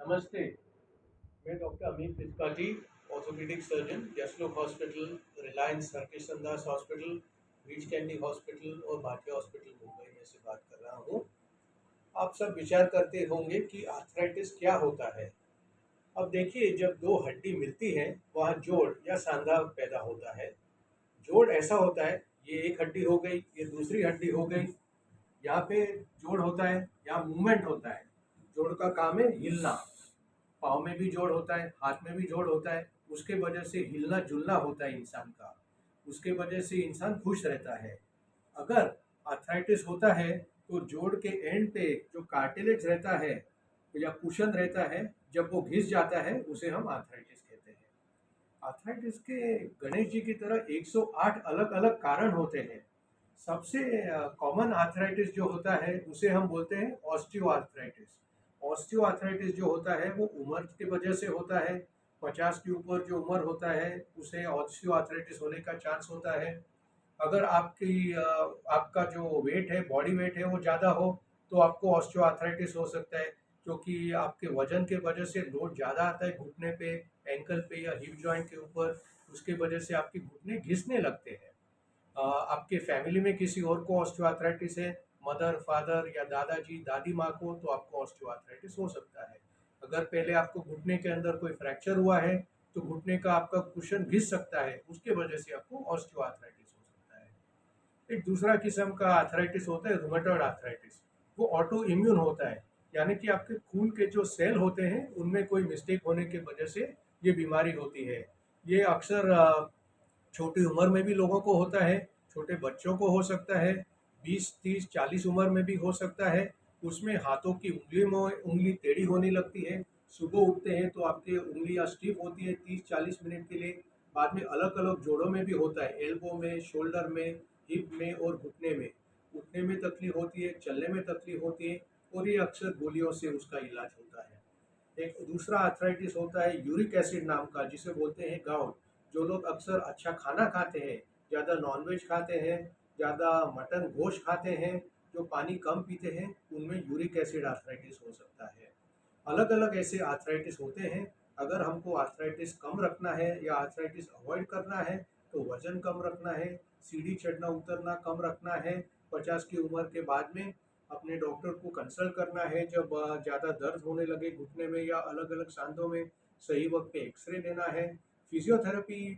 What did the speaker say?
नमस्ते। मैं doctor Amit Tripathi, orthopaedic surgeon, Yashlok hospital, Reliance Rakesh Das hospital, Beach Candy hospital और भाटिया हॉस्पिटल मुंबई में से बात कर रहा हूँ। आप सब विचार करते होंगे कि आर्थराइटिस क्या होता है। अब देखिए, जब दो हड्डी मिलती हैं वहाँ जोड़ या सांधा पैदा होता है। जोड़ ऐसा होता है, ये एक हड्डी हो गई, ये दूसरी हड्डी हो गई। यहाँ पे जोड़ होता है, यहाँ मूवमेंट होता है। जोड़ का काम है हिलना। पाँव में भी जोड़ होता है, हाथ में भी जोड़ होता है। उसके वजह से हिलना जुलना होता है इंसान का। उसके वजह से इंसान खुश रहता है। अगर आर्थराइटिस होता है तो जोड़ के एंड पे जो कार्टिलेज रहता है या कुशन रहता है, जब वो घिस जाता है उसे हम आर्थराइटिस कहते हैं। आर्थराइटिस के गणेश जी की तरह 108 अलग अलग कारण होते हैं। सबसे कॉमन आर्थराइटिस जो होता है उसे हम बोलते हैं ऑस्टियोआर्थराइटिस। ऑस्टियोआर्थराइटिस जो होता है वो उम्र की वजह से होता है। 50 के ऊपर जो उम्र होता है उसे ऑस्टियोआर्थराइटिस होने का चांस होता है। अगर आपका जो वेट है, बॉडी वेट है, वो ज़्यादा हो तो आपको ऑस्टियोआर्थराइटिस हो सकता है, क्योंकि आपके वजन के वजह से लोड ज़्यादा आता है घुटने पे, एंकल पे या हिप जॉइंट के ऊपर। उसके वजह से आपके घुटने घिसने लगते हैं। आपके फैमिली में किसी और को ऑस्टियोआर्थराइटिस है, मदर फादर या दादाजी दादी माँ को, तो आपको ऑस्टियोआर्थराइटिस हो सकता है। अगर पहले आपको घुटने के अंदर कोई फ्रैक्चर हुआ है तो घुटने का आपका कुशन घिस सकता है, उसके वजह से आपको ऑस्टियोआर्थराइटिस हो सकता है। एक दूसरा किस्म का आर्थराइटिस होता है रूमेटॉइड आर्थराइटिस। वो ऑटो इम्यून होता है, यानी कि आपके खून के जो सेल होते हैं उनमें कोई मिस्टेक होने की वजह से ये बीमारी होती है। ये अक्सर छोटी उम्र में भी लोगों को होता है, छोटे बच्चों को हो सकता है, 20, 30, 40 उम्र में भी हो सकता है। उसमें हाथों की उंगली में उंगली टेढ़ी होने लगती है। सुबह उठते हैं तो आपकी उंगलियां स्टिफ होती है 30-40 मिनट के लिए। बाद में अलग अलग जोड़ों में भी होता है, एल्बो में, शोल्डर में, हिप में और घुटने में। उठने में तकलीफ होती है, चलने में तकलीफ होती है, और ये अक्सर गोलियों से उसका इलाज होता है। एक दूसरा आर्थराइटिस होता है यूरिक एसिड नाम का, जिसे बोलते हैं गाउट। जो लोग अक्सर अच्छा खाना खाते हैं, ज़्यादा नॉनवेज खाते हैं, ज़्यादा मटन गोश्त खाते हैं, जो पानी कम पीते हैं, उनमें यूरिक एसिड आर्थराइटिस हो सकता है। अलग अलग ऐसे आर्थराइटिस होते हैं। अगर हमको आर्थराइटिस कम रखना है या आर्थराइटिस अवॉइड करना है तो वजन कम रखना है, सीढ़ी चढ़ना उतरना कम रखना है। 50 की उम्र के बाद में अपने डॉक्टर को कंसल्ट करना है जब ज़्यादा दर्द होने लगे घुटने में या अलग अलग सांधों में। सही वक्त पे एक्सरे लेना है। फिजियोथेरेपी